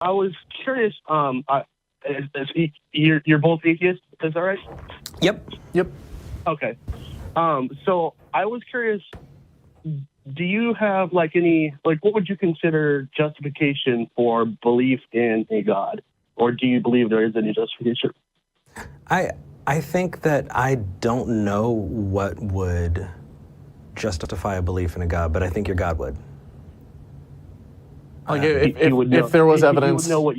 I was curious. You're both atheists, is that right? Yep. Okay. So I was curious. Do you have like any what would you consider justification for belief in a God, or do you believe there is any justification? I think that I don't know what would justify a belief in a God, but I think your God would. Like if there was evidence, he would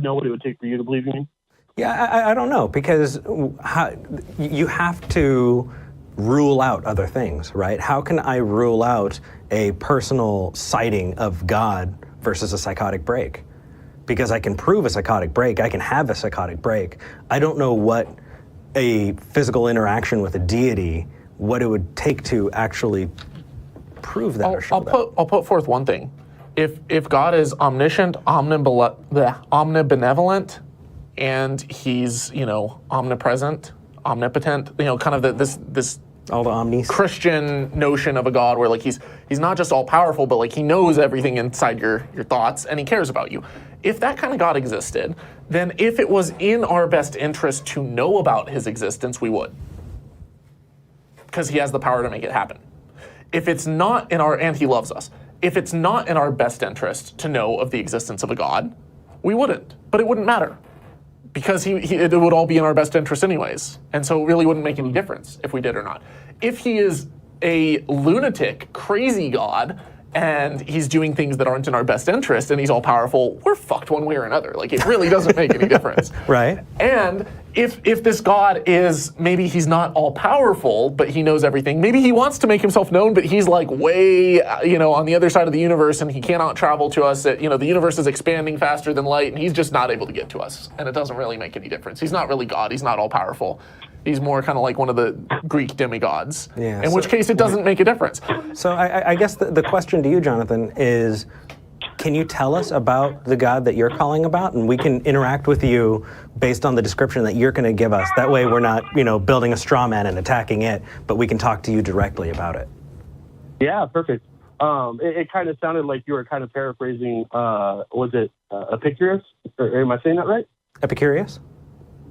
know what it would take for you to believe in him. Yeah, I don't know, because you have to rule out other things, right? How can I rule out a personal sighting of God versus a psychotic break? Because I can prove a psychotic break, I can have a psychotic break. I don't know what a physical interaction with a deity, what it would take to actually prove that or show that. I'll put forth one thing. If God is omniscient, omnibenevolent, and he's, omnipresent, omnipotent, kind of this all the omnis Christian notion of a God where he's not just all powerful, but he knows everything inside your thoughts and he cares about you. If that kind of God existed, then if it was in our best interest to know about his existence, we would. Because he has the power to make it happen. If it's not in and he loves us. If it's not in our best interest to know of the existence of a God, we wouldn't. But it wouldn't matter. Because it would all be in our best interest anyways. And so it really wouldn't make any difference if we did or not. If he is a lunatic, crazy God, and he's doing things that aren't in our best interest, and he's all powerful, we're fucked one way or another. It really doesn't make any difference. Right. And if this God is, maybe he's not all powerful, but he knows everything. Maybe he wants to make himself known, but he's way, on the other side of the universe, and he cannot travel to us. The universe is expanding faster than light, and he's just not able to get to us. And it doesn't really make any difference. He's not really God. He's not all powerful. He's more kind of like one of the Greek demigods, in which case it doesn't make a difference. So I guess the question to you, Jonathan, is can you tell us about the God that you're calling about? And we can interact with you based on the description that you're going to give us. That way we're not, building a straw man and attacking it, but we can talk to you directly about it. Yeah, perfect. It kind of sounded like you were kind of paraphrasing, was it Epicurus? Or am I saying that right? Epicurus?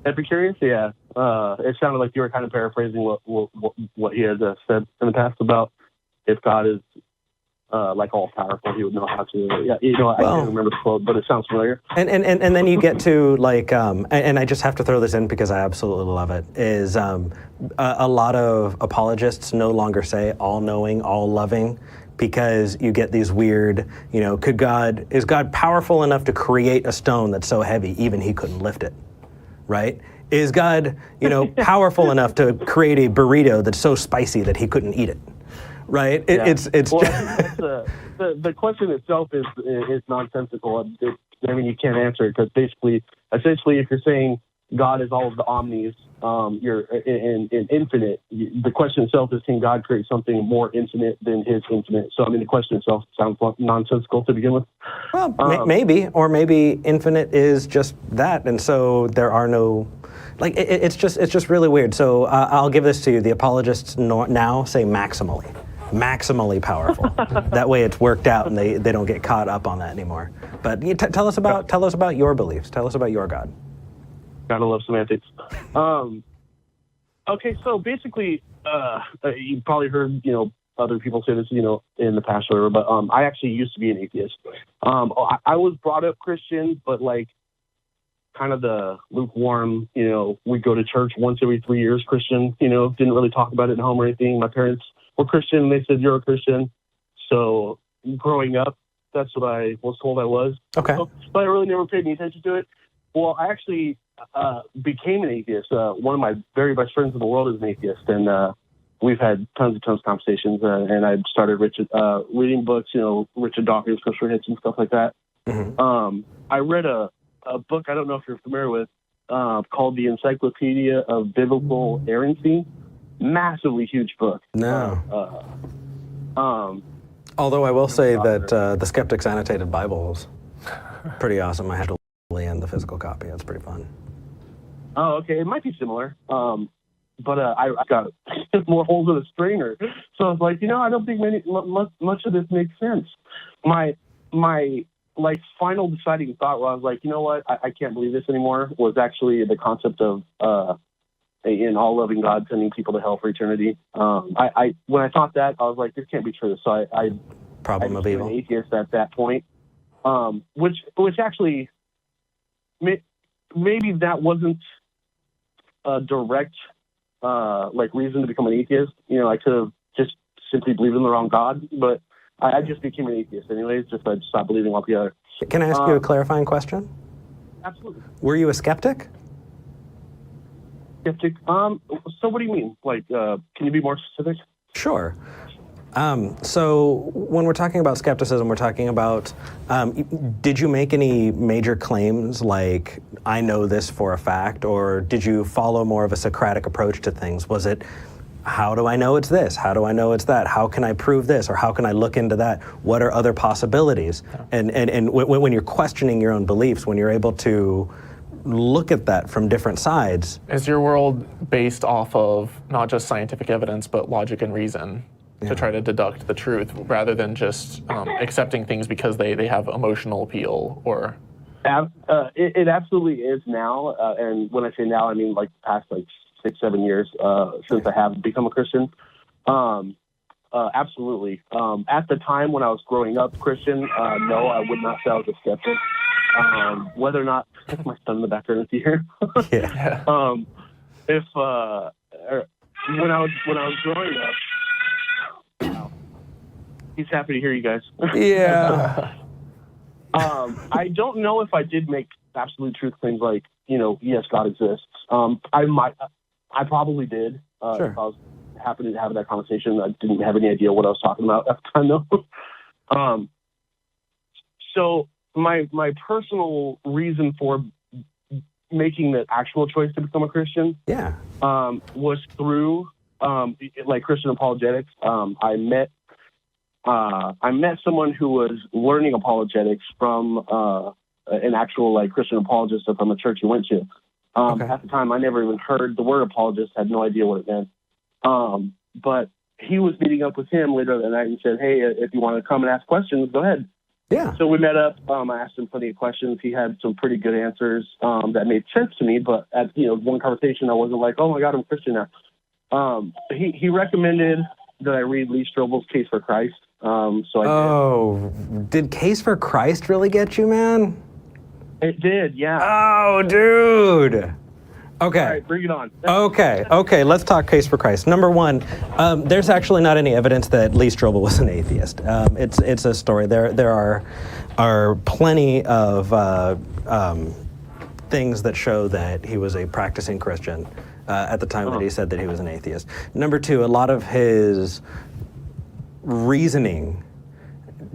Epicurus, yeah. It sounded like you were kind of paraphrasing what he had said in the past about if God is all powerful, he would know how to. Yeah, I can't remember the quote, but it sounds familiar. And then you get to and I just have to throw this in because I absolutely love it. Is a lot of apologists no longer say all-knowing, all-loving, because you get these weird, is God powerful enough to create a stone that's so heavy even he couldn't lift it? Right? Is God, powerful enough to create a burrito that's so spicy that he couldn't eat it? Right? It's the question itself is nonsensical. You can't answer it because essentially, if you're saying God is all of the omnis, you're in infinite. The question itself is, can God create something more infinite than his infinite? So the question itself sounds nonsensical to begin with. Well, maybe infinite is just that, and so there are no. It's just really weird. So I'll give this to you. The apologists now say maximally powerful. That way it's worked out and they don't get caught up on that anymore. But tell us about your beliefs. Tell us about your God. Gotta love semantics. Okay, so basically, you probably heard other people say this in the past or whatever, but I actually used to be an atheist. I was brought up Christian, but kind of the lukewarm, we go to church once every 3 years Christian, didn't really talk about it at home or anything. My parents were Christian and they said, you're a Christian. So growing up, that's what I was told I was. Okay. But I really never paid any attention to it. Well, I actually became an atheist. One of my very best friends in the world is an atheist, and we've had tons of conversations, and I started reading books, Richard Dawkins, Christopher Hitchens, stuff like that. Mm-hmm. I read a book, I don't know if you're familiar with, called The Encyclopedia of Biblical Errancy. Massively huge book. No. Although I will say that the Skeptic's Annotated Bible is pretty awesome. I had to land the physical copy. That's pretty fun. Oh, okay. It might be similar. But I got more holes in a strainer. So I was like, I don't think much of this makes sense. My like final deciding thought where I was like, you know what, I can't believe this anymore, was actually the concept of an all-loving God sending people to hell for eternity. When I thought that, I was like, this can't be true. So I Problem of became evil. an atheist at that point, which actually maybe that wasn't a direct like reason to become an atheist. You know, I could have just simply believed in the wrong God, but I just became an atheist anyways. I just stopped believing altogether. Can I ask you a clarifying question? Absolutely. Were you a skeptic? Skeptic. So what do you mean? Like, can you be more specific? Sure. So when we're talking about skepticism, we're talking about, did you make any major claims like, I know this for a fact, or did you follow more of a Socratic approach to things? Was it, how do I know it's this? How do I know it's that? How can I prove this? Or how can I look into that? What are other possibilities? And when you're questioning your own beliefs, when you're able to look at that from different sides. Is your world based off of not just scientific evidence, but logic and reason to try to deduct the truth rather than just accepting things because they have emotional appeal or? It absolutely is now. And when I say now, I mean like the past like 6-7 years since I have become a Christian. Absolutely. At the time when I was growing up Christian, no, I would not say I was a skeptic. Whether or not my son in the background is here. Yeah. If when I was growing up, wow, he's happy to hear you guys. Yeah. I don't know if I did make absolute truth claims like, you know, yes, God exists. I probably did. Sure. If I was happy to have that conversation. I didn't have any idea what I was talking about at the time, though. So my personal reason for making the actual choice to become a Christian, was through like Christian apologetics. I met someone who was learning apologetics from an actual like Christian apologist from a church he went to. At the time, I never even heard the word apologist, had no idea what it meant. But he was meeting up with him later that night and said, hey, if you want to come and ask questions, go ahead. Yeah. So we met up. I asked him plenty of questions. He had some pretty good answers that made sense to me. But at one conversation, I wasn't like, oh my God, I'm Christian now. He recommended that I read Lee Strobel's Case for Christ. So I did Case for Christ really get you, man? It did, yeah. Oh, dude. Okay. All right, bring it on. Okay, let's talk Case for Christ. Number one, there's actually not any evidence that Lee Strobel was an atheist. It's a story. There are plenty of things that show that he was a practicing Christian at the time that he said that he was an atheist. Number two, a lot of his reasoning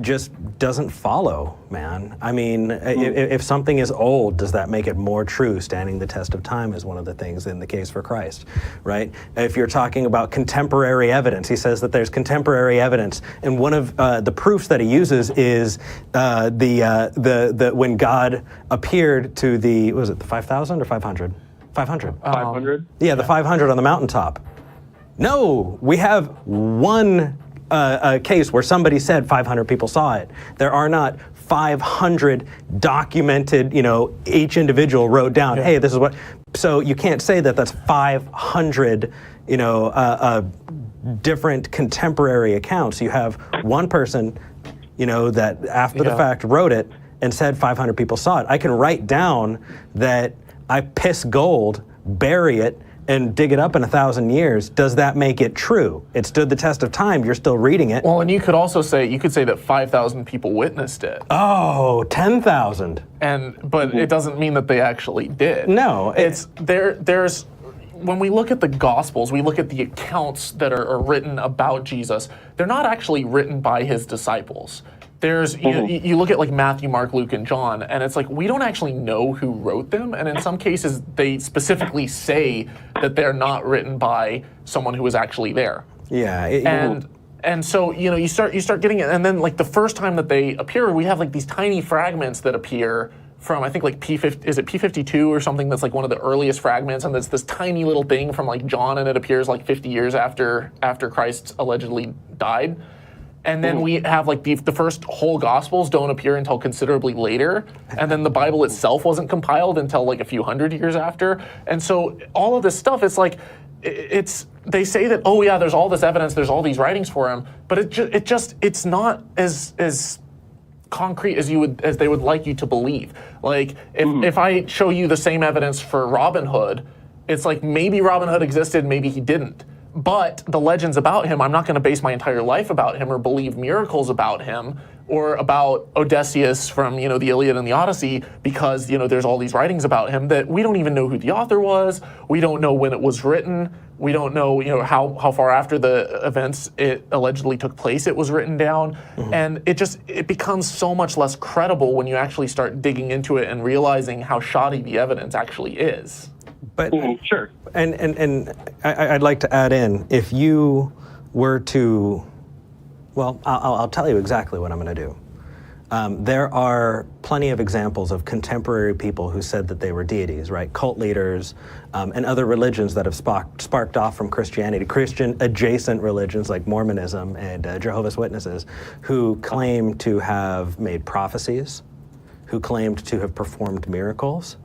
just doesn't follow, man. I mean, if something is old, does that make it more true? Standing the test of time is one of the things in the Case for Christ, right? If you're talking about contemporary evidence, he says that there's contemporary evidence, and one of the proofs that he uses is the when God appeared to the 5,000 or 500? 500. 500? Yeah, the 500 on the mountaintop. No, we have one a case where somebody said 500 people saw it. There are not 500 documented, each individual wrote down, hey, this is what, so you can't say that that's 500, different contemporary accounts. You have one person, that after the fact wrote it and said 500 people saw it. I can write down that I piss gold, bury it, and dig it up in 1,000 years. Does that make it true? It stood the test of time. You're still reading it. Well, and you could also say, that 5,000 people witnessed it. Oh, 10,000. But it doesn't mean that they actually did. No. There's when we look at the Gospels, we look at the accounts that are written about Jesus, they're not actually written by his disciples. There's you look at like Matthew, Mark, Luke, and John, and it's like we don't actually know who wrote them, and in some cases they specifically say that they're not written by someone who was actually there. Yeah. And so you start getting it, and then like the first time that they appear, we have like these tiny fragments that appear from I think like P52 or something that's like one of the earliest fragments, and there's this tiny little thing from like John, and it appears like 50 years after Christ allegedly died. And then we have like the first whole Gospels don't appear until considerably later. And then the Bible itself wasn't compiled until like a few hundred years after. And so all of this stuff, it's like, they say that, oh yeah, there's all this evidence, there's all these writings for him, but it's not as concrete as they would like you to believe. Like if I show you the same evidence for Robin Hood, it's like maybe Robin Hood existed, maybe he didn't. But the legends about him, I'm not going to base my entire life about him or believe miracles about him or about Odysseus from, the Iliad and the Odyssey because, there's all these writings about him that we don't even know who the author was. We don't know when it was written. We don't know, how far after the events it allegedly took place it was written down. And it becomes so much less credible when you actually start digging into it and realizing how shoddy the evidence actually is. But sure. And I'd like to add in, if you were to, well, I'll tell you exactly what I'm going to do. There are plenty of examples of contemporary people who said that they were deities, right? Cult leaders and other religions that have sparked off from Christianity, Christian-adjacent religions like Mormonism and Jehovah's Witnesses, who claim to have made prophecies, who claimed to have performed miracles,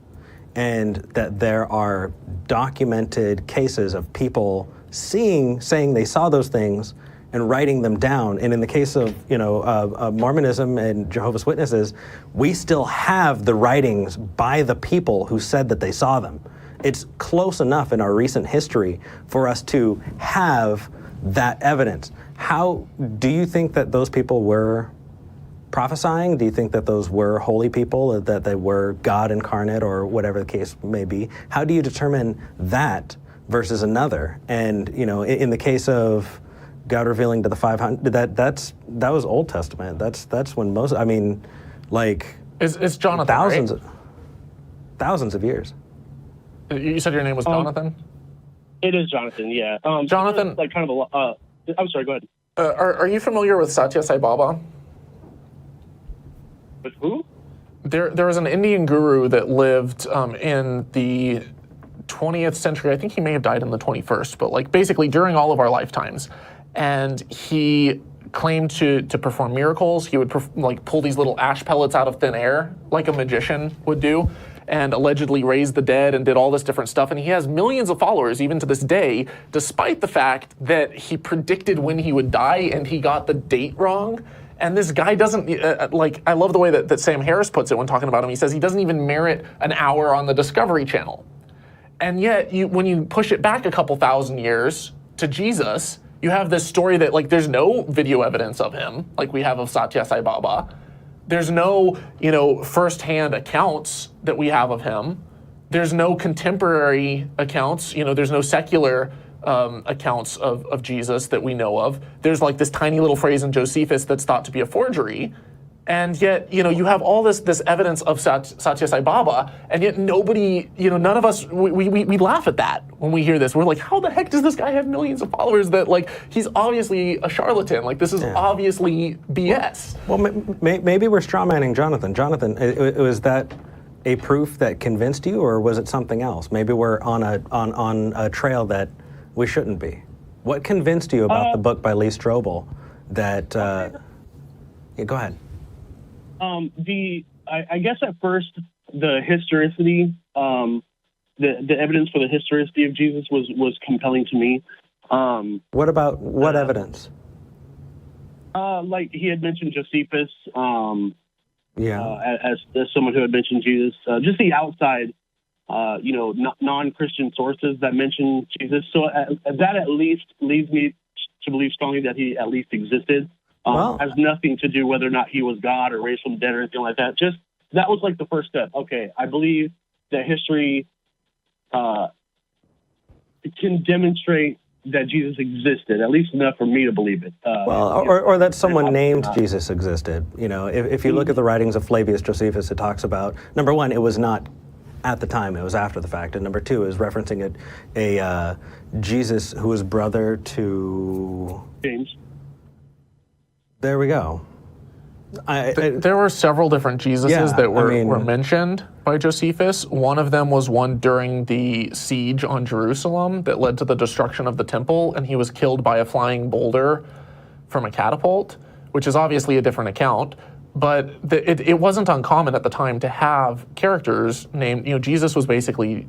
and that there are documented cases of people saying they saw those things and writing them down. And in the case of Mormonism and Jehovah's Witnesses, we still have the writings by the people who said that they saw them. It's close enough in our recent history for us to have that evidence. How do you think that those people were prophesying? Do you think that those were holy people, that they were God incarnate, or whatever the case may be? How do you determine that versus another? And in the case of God revealing to the 500, that was Old Testament. That's when Moses. I mean, like it's Jonathan. Thousands of years. You said your name was Jonathan. It is Jonathan. Yeah. Jonathan. Like kind of a. I'm sorry. Go ahead. Are you familiar with Satya Sai Baba? With who? There was an Indian guru that lived in the 20th century. I think he may have died in the 21st, but like basically during all of our lifetimes. And he claimed to perform miracles. He would pull these little ash pellets out of thin air, like a magician would do, and allegedly raised the dead and did all this different stuff. And he has millions of followers even to this day, despite the fact that he predicted when he would die and he got the date wrong. And this guy doesn't, I love the way that Sam Harris puts it when talking about him. He says he doesn't even merit an hour on the Discovery Channel. And yet, when you push it back a couple thousand years to Jesus, you have this story that there's no video evidence of him, like we have of Satya Sai Baba. There's no, firsthand accounts that we have of him. There's no contemporary accounts. There's no secular accounts of Jesus that we know of. There's this tiny little phrase in Josephus that's thought to be a forgery. And yet, you have all this evidence of Satya Sai Baba, and yet nobody, none of us, we laugh at that when we hear this. We're like, how the heck does this guy have millions of followers that, he's obviously a charlatan. This is obviously BS. Well, maybe we're strawmanning Jonathan. Jonathan, was that a proof that convinced you, or was it something else? Maybe we're on a trail that we shouldn't be. What convinced you about the book by Lee Strobel that, yeah, go ahead. I guess at first the historicity, the evidence for the historicity of Jesus was compelling to me. What about evidence? He had mentioned Josephus, yeah, as someone who had mentioned Jesus. Just the outside, non-Christian sources that mention Jesus. So that at least leads me to believe strongly that he at least existed. Has nothing to do whether or not he was God or raised from the dead or anything like that. Just that was the first step. Okay, I believe that history can demonstrate that Jesus existed, at least enough for me to believe it. Or that someone named Jesus existed. If you look at the writings of Flavius Josephus, it talks about, number one, it was not at the time, it was after the fact, and number two, it was referencing a Jesus who was brother to James. There we go. There were several different Jesuses that were mentioned by Josephus. One of them was one during the siege on Jerusalem that led to the destruction of the temple, and he was killed by a flying boulder from a catapult. which is obviously a different account. But it wasn't uncommon at the time to have characters named, Jesus was basically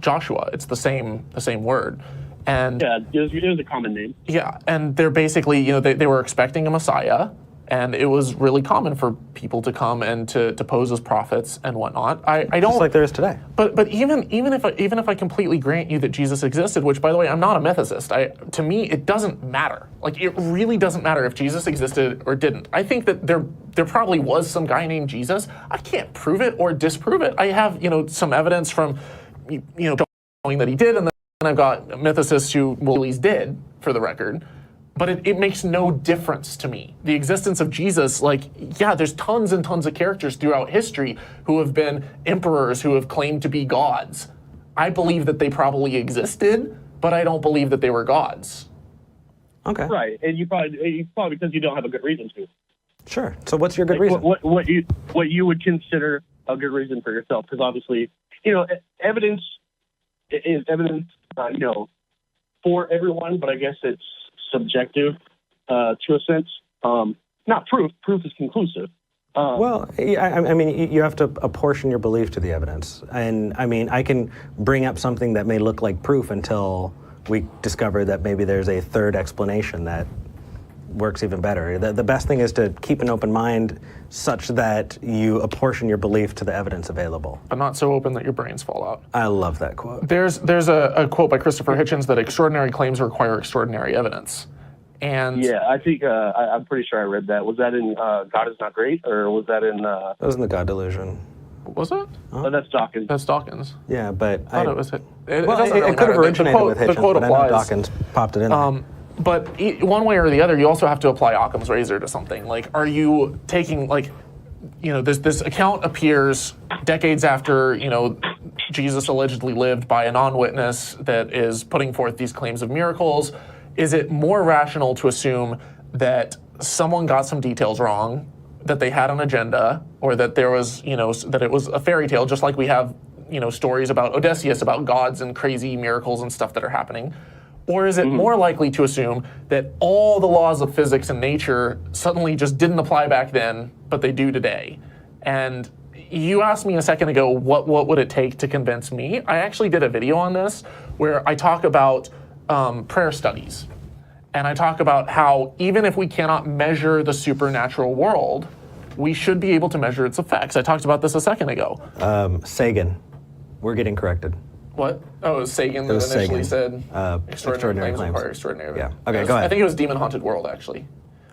Joshua. It's the same word. And yeah, it was a common name. Yeah, and they're basically, they were expecting a Messiah, and it was really common for people to come and to pose as prophets and whatnot. I don't, just like there is today. But even if I completely grant you that Jesus existed, which by the way I'm not a mythicist, to me it doesn't matter. Like it really doesn't matter if Jesus existed or didn't. I think that there probably was some guy named Jesus. I can't prove it or disprove it. I have some evidence from showing that he did, and then I've got mythicists who he's dead, for the record. But it makes no difference to me. The existence of Jesus, there's tons and tons of characters throughout history who have been emperors who have claimed to be gods. I believe that they probably existed, but I don't believe that they were gods. Okay. Right, and you probably because you don't have a good reason to. Sure. So what's your good reason? What you would consider a good reason for yourself? Because obviously, evidence is evidence, for everyone, but I guess it's subjective to a sense. Not proof. Proof is conclusive. Well, I mean, you have to apportion your belief to the evidence. And I mean, I can bring up something that may look like proof until we discover that maybe there's a third explanation that works even better. The best thing is to keep an open mind such that you apportion your belief to the evidence available. But not so open that your brains fall out. I love that quote. There's a quote by Christopher Hitchens that extraordinary claims require extraordinary evidence. And yeah, I think I'm pretty sure I read that. Was that in God is Not Great, or was that in? That was in The God Delusion. Was it? Oh, that's Dawkins. That's Dawkins. Yeah, but I thought it was. It could have originated with Hitchens, but I know Dawkins popped it in there. But one way or the other, you also have to apply Occam's razor to something. Like, are you taking, this account appears decades after, Jesus allegedly lived by a non-witness that is putting forth these claims of miracles. Is it more rational to assume that someone got some details wrong, that they had an agenda, or that there was, that it was a fairy tale, just like we have, stories about Odysseus, about gods and crazy miracles and stuff that are happening? Or is it more likely to assume that all the laws of physics and nature suddenly just didn't apply back then, but they do today? And you asked me a second ago, what would it take to convince me? I actually did a video on this where I talk about prayer studies. And I talk about how even if we cannot measure the supernatural world, we should be able to measure its effects. I talked about this a second ago. Sagan. We're getting corrected. What? Oh, it was Sagan that initially said extraordinary claims require extraordinary evidence. Yeah. Okay, go ahead. I think it was Demon Haunted World, actually.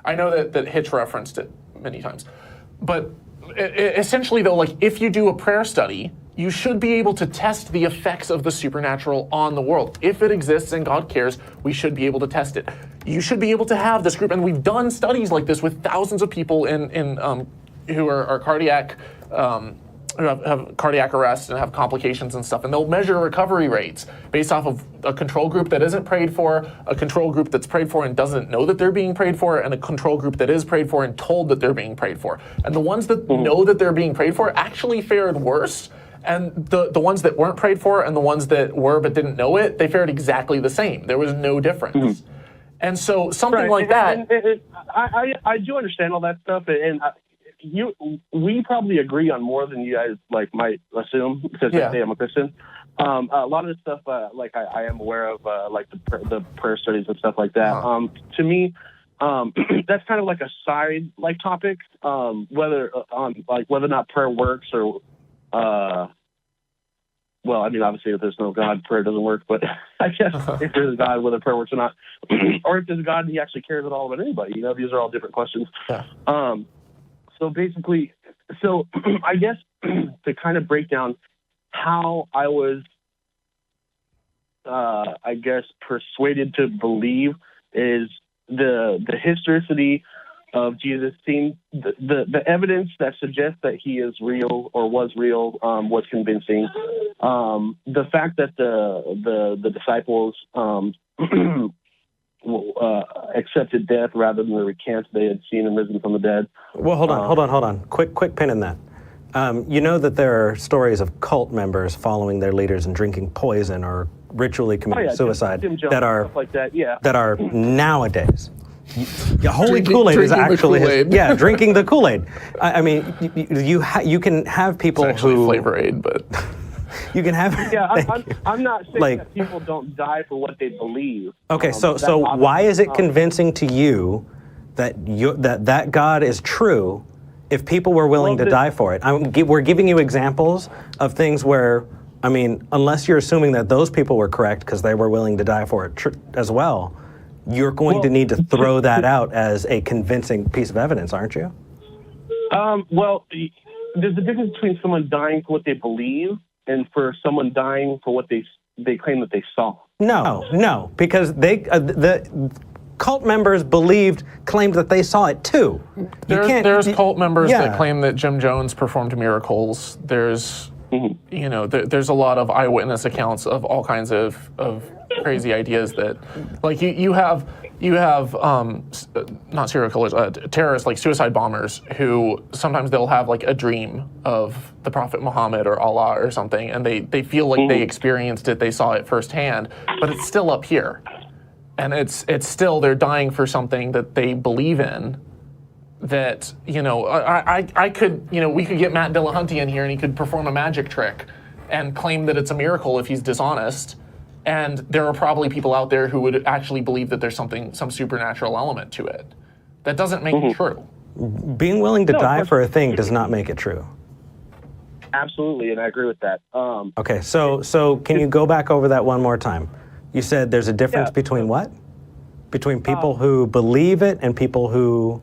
I know that Hitch referenced it many times. But essentially, though, if you do a prayer study, you should be able to test the effects of the supernatural on the world. If it exists and God cares, we should be able to test it. You should be able to have this group, and we've done studies like this with thousands of people who are cardiac, who have cardiac arrest and have complications and stuff, and they'll measure recovery rates based off of a control group that isn't prayed for, a control group that's prayed for and doesn't know that they're being prayed for, and a control group that is prayed for and told that they're being prayed for. And the ones that know that they're being prayed for actually fared worse, and the ones that weren't prayed for and the ones that were but didn't know it, they fared exactly the same. There was no difference. And so something like that... I do understand all that stuff, and we probably agree on more than you guys might assume, because I say I'm a Christian. A lot of the stuff I am aware of, the prayer studies and stuff like that. To me, that's kind of like a side topic, whether or not prayer works or well, I mean, obviously if there's no God, prayer doesn't work, but I guess if there's a God, whether prayer works or not, or if there's a God and he actually cares at all about anybody, these are all different questions. So basically, I guess to kind of break down how I was, persuaded to believe is the historicity of Jesus. Seemed the evidence that suggests that he is real or was real was convincing. The fact that the disciples accepted death rather than recant they had seen him risen from the dead. Well, hold on. Quick pin in that. You know that there are stories of cult members following their leaders and drinking poison or ritually committing suicide Tim Jones, that are stuff like that. Yeah. that are nowadays. holy Kool-Aid is drinking the actually Kool-Aid. drinking the Kool-Aid. I mean, you can have people It's actually who Flavor Aid, but you can have. I'm not saying that people don't die for what they believe. Okay, so why is it convincing to you that that God is true if people were willing to die for it? We're giving you examples of things where, I mean, unless you're assuming that those people were correct because they were willing to die for it as well, you're going to need to throw that out as a convincing piece of evidence, aren't you? Well, there's a difference between someone dying for what they believe and for someone dying for what they claim that they saw. No, because the cult members claimed that they saw it too. There's cult members that claim that Jim Jones performed miracles. There's there's a lot of eyewitness accounts of all kinds of crazy ideas that, like, you have not serial killers, terrorists, like suicide bombers, who sometimes they'll have like a dream of the Prophet Muhammad or Allah or something, and they feel like they experienced it, they saw it firsthand, but it's still up here. And it's still, they're dying for something that they believe in. That, I could, we could get Matt Dillahunty in here and he could perform a magic trick and claim that it's a miracle if he's dishonest. And there are probably people out there who would actually believe that there's some supernatural element to it. That doesn't make it true. Being willing to die for a thing does not make it true. Absolutely, and I agree with that. Okay, so can you go back over that one more time? You said there's a difference between what? Between people who believe it and people who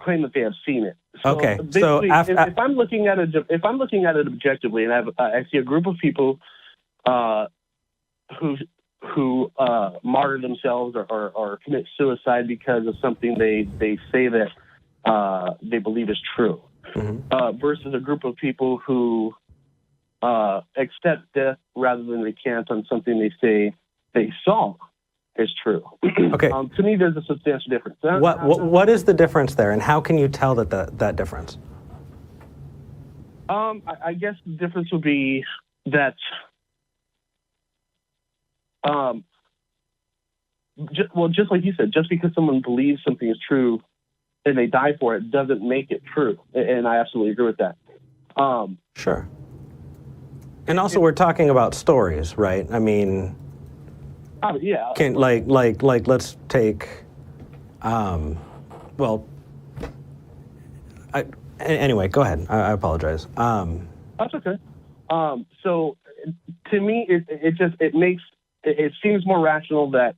claim that they have seen it. Okay, so if I'm looking at it objectively, and I see a group of people who martyr themselves or commit suicide because of something they say that they believe is true, versus a group of people who accept death rather than recant on something they say they saw is true. Okay. To me, there's a substantial difference. What is the difference there, and how can you tell that difference? I guess the difference would be that, just like you said, just because someone believes something is true and they die for it doesn't make it true, and I absolutely agree with that. Sure. And also, we're talking about stories, right? I mean, yeah. Let's take, anyway, go ahead. I apologize. That's okay. So, to me, it seems more rational that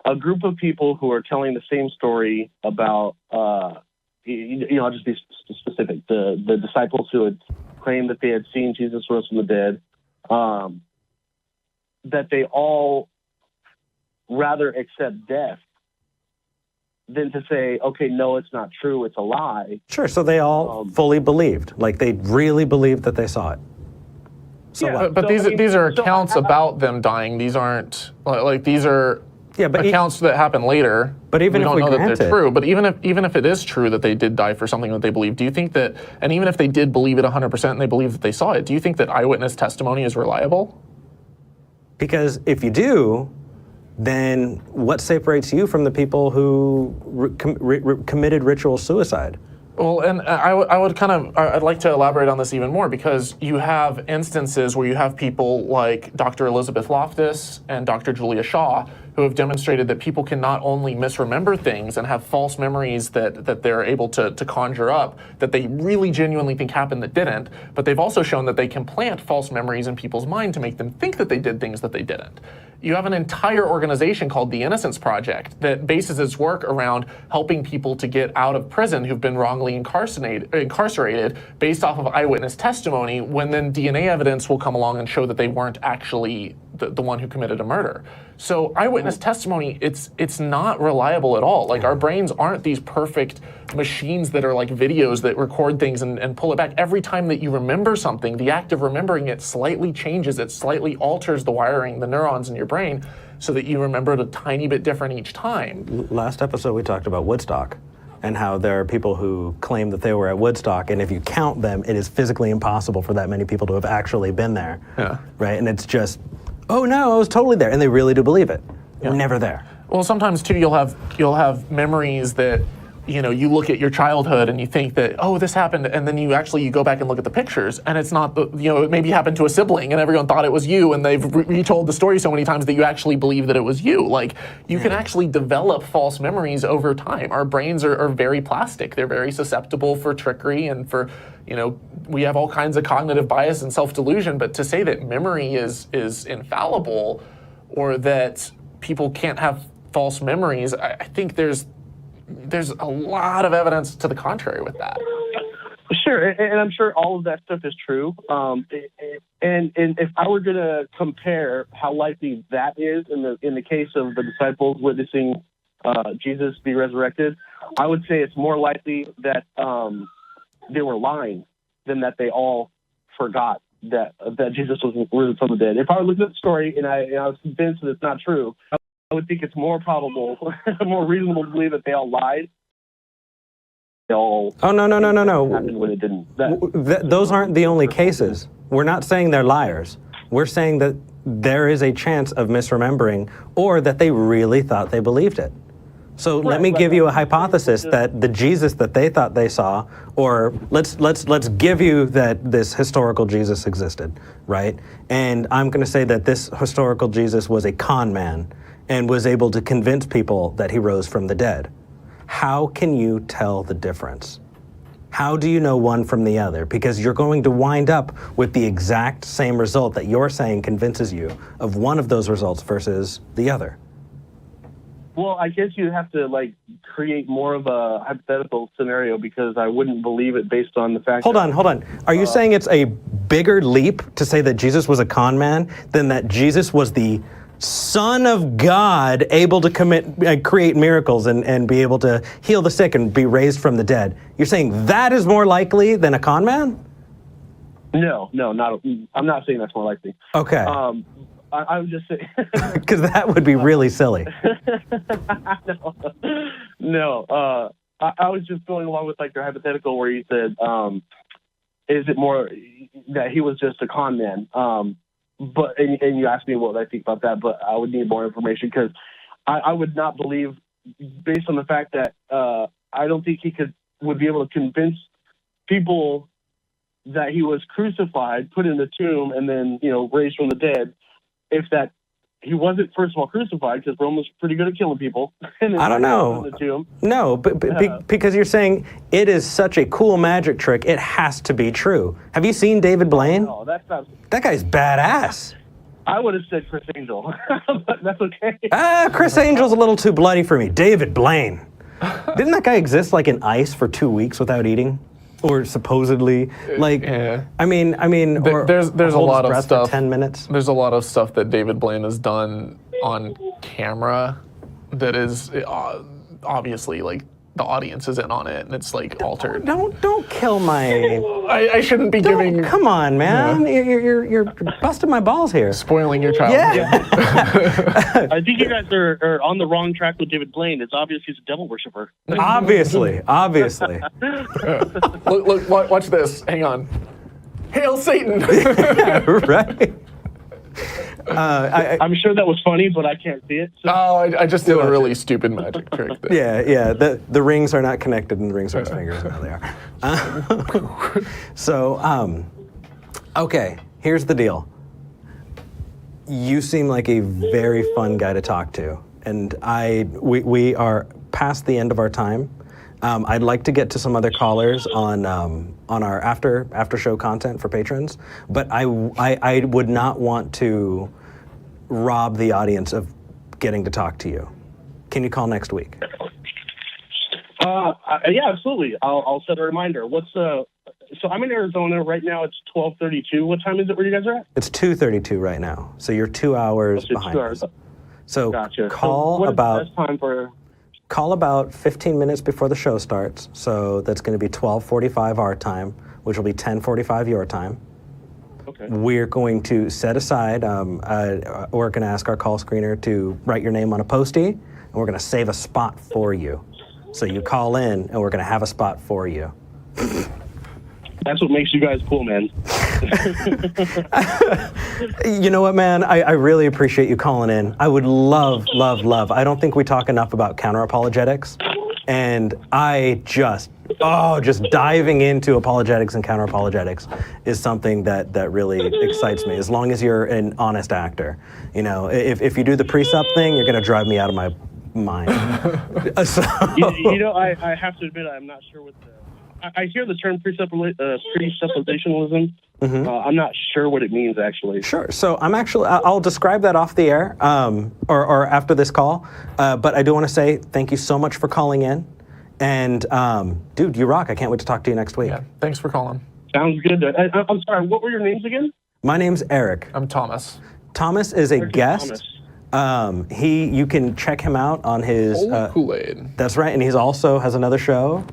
a group of people who are telling the same story about, I'll just be specific, the disciples who had claimed that they had seen Jesus rose from the dead, that they all rather accept death than to say, okay, no, it's not true, it's a lie. Sure, so they all fully believed. Like, they really believed that they saw it. So but these are accounts about them dying. These aren't, these are accounts that happen later. But even if we don't know that they're true. But even if it is true that they did die for something that they believe, do you think that, and even if they did believe it 100% and they believe that they saw it, do you think that eyewitness testimony is reliable? Because if you do, then what separates you from the people who committed ritual suicide? Well, and I'd like to elaborate on this even more, because you have instances where you have people like Dr. Elizabeth Loftus and Dr. Julia Shaw, who have demonstrated that people can not only misremember things and have false memories that they're able to conjure up that they really genuinely think happened that didn't, but they've also shown that they can plant false memories in people's mind to make them think that they did things that they didn't. You have an entire organization called the Innocence Project that bases its work around helping people to get out of prison who've been wrongly incarcerated based off of eyewitness testimony, when then DNA evidence will come along and show that they weren't actually the one who committed a murder. So eyewitness testimony, it's not reliable at all. Like, our brains aren't these perfect machines that are like videos that record things and pull it back. Every time that you remember something, the act of remembering it slightly changes, it slightly alters the wiring, the neurons in your brain, so that you remember it a tiny bit different each time. Last episode we talked about Woodstock and how there are people who claim that they were at Woodstock, and if you count them, it is physically impossible for that many people to have actually been there. Yeah. Right? And it's just, oh no, I was totally there. And they really do believe it. They're never there. Well, sometimes too, you'll have memories that, you know, you look at your childhood and you think that, oh, this happened, and then you go back and look at the pictures, and it's not the, you know, it maybe happened to a sibling, and everyone thought it was you, and they've retold the story so many times that you actually believe that it was you. Like, you can actually develop false memories over time. Our brains are very plastic. They're very susceptible for trickery and for, you know, we have all kinds of cognitive bias and self-delusion, but to say that memory is infallible, or that people can't have false memories, I think there's a lot of evidence to the contrary with that. Sure, and I'm sure all of that stuff is true. And if I were going to compare how likely that is in the case of the disciples witnessing Jesus be resurrected, I would say it's more likely that they were lying than that they all forgot that Jesus was risen from the dead. If I were looking at the story and I was convinced that it's not true, I would think it's more probable, more reasonable to believe that they all lied. They all no. happened when it didn't. Those aren't the only cases. We're not saying they're liars. We're saying that there is a chance of misremembering, or that they really thought they believed it. So let me give you a hypothesis that the Jesus that they thought they saw, or let's give you that this historical Jesus existed, right? And I'm going to say that this historical Jesus was a con man and was able to convince people that he rose from the dead. How can you tell the difference? How do you know one from the other? Because you're going to wind up with the exact same result that you're saying convinces you of one of those results versus the other. Well, I guess you have to create more of a hypothetical scenario, because I wouldn't believe it based on the fact. Hold on. Are you saying it's a bigger leap to say that Jesus was a con man than that Jesus was the Son of God, able to create miracles and be able to heal the sick and be raised from the dead? You're saying that is more likely than a con man? No, not. I'm not saying that's more likely. Okay. I would just say because that would be really silly. No. I was just going along with your hypothetical where you said, is it more that he was just a con man? But you asked me what I think about that, but I would need more information, because I would not believe, based on the fact that I don't think he would be able to convince people that he was crucified, put in the tomb, and then raised from the dead, if that he wasn't first of all crucified, because Rome was pretty good at killing people. And then I don't know. In the tomb. No, but because you're saying it is such a cool magic trick, it has to be true. Have you seen David Blaine? No, that's not. That guy's badass. I would have said Chris Angel, but that's okay. Chris Angel's a little too bloody for me. David Blaine. Didn't that guy exist in ice for 2 weeks without eating? Or supposedly, yeah. I mean, or there's a lot of stuff. For 10 minutes. There's a lot of stuff that David Blaine has done on camera that is obviously the audience is in on it, and it's altered. Don't kill my. I shouldn't be giving. Come on, man. Yeah. You're busting my balls here. Spoiling your child. Yeah. I think you guys are on the wrong track with David Blaine. It's obvious he's a devil worshiper. Obviously. Look, watch this. Hang on. Hail Satan. Yeah, right. I'm sure that was funny, but I can't see it. So. Oh, I just did a really stupid magic trick. Yeah. The rings are not connected, and the rings are his fingers. Now they are. So, okay. Here's the deal. You seem like a very fun guy to talk to, and we are past the end of our time. I'd like to get to some other callers on our after show content for patrons, but I would not want to rob the audience of getting to talk to you. Can you call next week? Yeah, absolutely. I'll set a reminder. So I'm in Arizona right now. It's 12:32. What time is it where you guys are at? It's 2:32 right now. So you're 2 hours behind us. So gotcha. Call so what about. Is the best time for? Call about 15 minutes before the show starts. So that's going to be 12:45 our time, which will be 10:45 your time. Okay. We're going to set aside. We're going to ask our call screener to write your name on a Post-it, and we're going to save a spot for you. So you call in, and we're going to have a spot for you. That's what makes you guys cool, man. You know what, man? I really appreciate you calling in. I would love. I don't think we talk enough about counter-apologetics. And I just diving into apologetics and counter-apologetics is something that really excites me, as long as you're an honest actor. You know, if you do the precept thing, you're going to drive me out of my mind. So, I have to admit, I'm not sure what I hear the term presuppositionalism. Mm-hmm. I'm not sure what it means, actually. Sure. So I'll describe that off the air or after this call. But I do want to say thank you so much for calling in. And dude, you rock. I can't wait to talk to you next week. Yeah, thanks for calling. Sounds good. I'm sorry, what were your names again? My name's Eric. I'm Thomas. Thomas is a guest. Thomas. You can check him out on his Kool-Aid. That's right, and he's also has another show.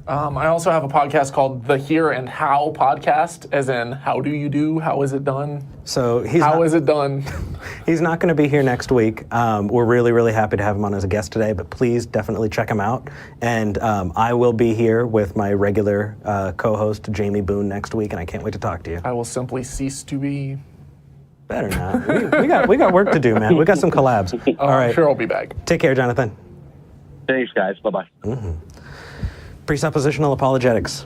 I also have a podcast called The Here and How podcast, as in how do you do? How is it done? So How is it done? He's not going to be here next week. We're really, really happy to have him on as a guest today, but please definitely check him out. And I will be here with my regular co-host, Jamie Boone, next week, and I can't wait to talk to you. I will simply cease to be. Better not. We got work to do, man. We got some collabs. All right. I'm sure I'll be back. Take care, Jonathan. Thanks, guys. Bye-bye. Mm-hmm. Presuppositional apologetics.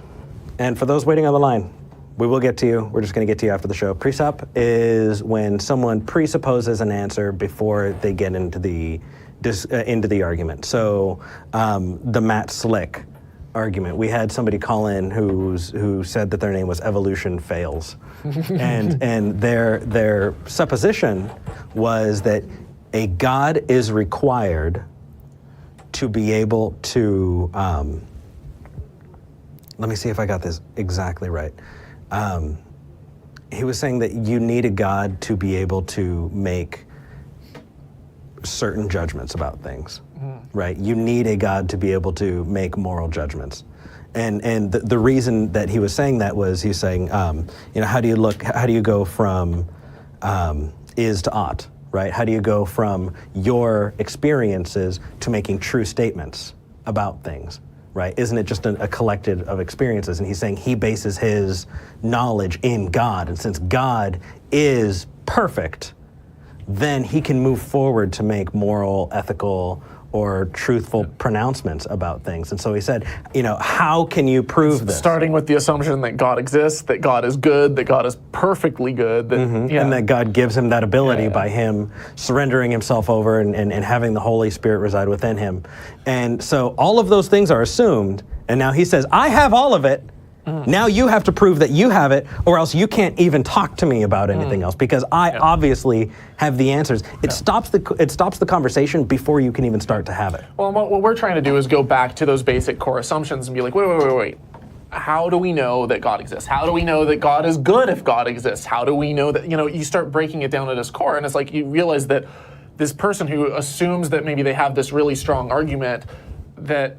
And for those waiting on the line, we will get to you. We're just going to get to you after the show. Presup is when someone presupposes an answer before they get into the argument. So the Matt Slick argument, we had somebody call in who said that their name was Evolution Fails, and their supposition was that a God is required to be able to. Let me see if I got this exactly right. He was saying that you need a God to be able to make certain judgments about things, right? You need a God to be able to make moral judgments. And the reason that he was saying that was he's saying, how do you go from is to ought, right? How do you go from your experiences to making true statements about things? Right? Isn't it just a collective of experiences? And he's saying he bases his knowledge in God. And since God is perfect, then he can move forward to make moral, ethical, or truthful pronouncements about things. And so he said, how can you prove this? Starting with the assumption that God exists, that God is good, that God is perfectly good. That, And that God gives him that ability by him surrendering himself over and having the Holy Spirit reside within him. And so all of those things are assumed. And now he says, I have all of it. Now you have to prove that you have it, or else you can't even talk to me about anything else, because I obviously have the answers. It stops the conversation before you can even start to have it. Well, what we're trying to do is go back to those basic core assumptions and be like, wait. How do we know that God exists? How do we know that God is good if God exists? How do we know that, you start breaking it down at its core, and it's like you realize that this person who assumes that maybe they have this really strong argument that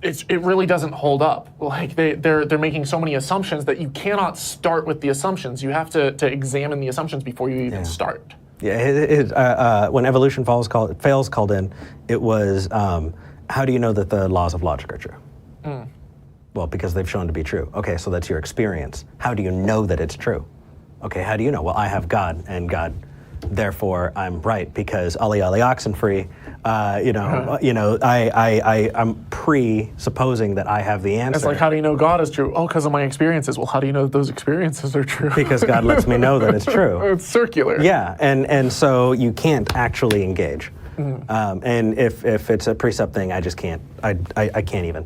it really doesn't hold up. Like they're making so many assumptions that you cannot start with the assumptions. You have to examine the assumptions before you even start. Yeah, when Evolution Fails called in, it was, how do you know that the laws of logic are true? Well, because they've shown to be true. Okay, so that's your experience. How do you know that it's true? Okay, how do you know? Well, I have God, and God, therefore I'm right, because Ali Oxenfree, I'm presupposing that I have the answer. It's like, how do you know God is true? Oh, because of my experiences. Well, how do you know that those experiences are true? Because God lets me know that it's true. It's circular. Yeah, and so you can't actually engage. And if it's a precept thing, I just can't. I can't even.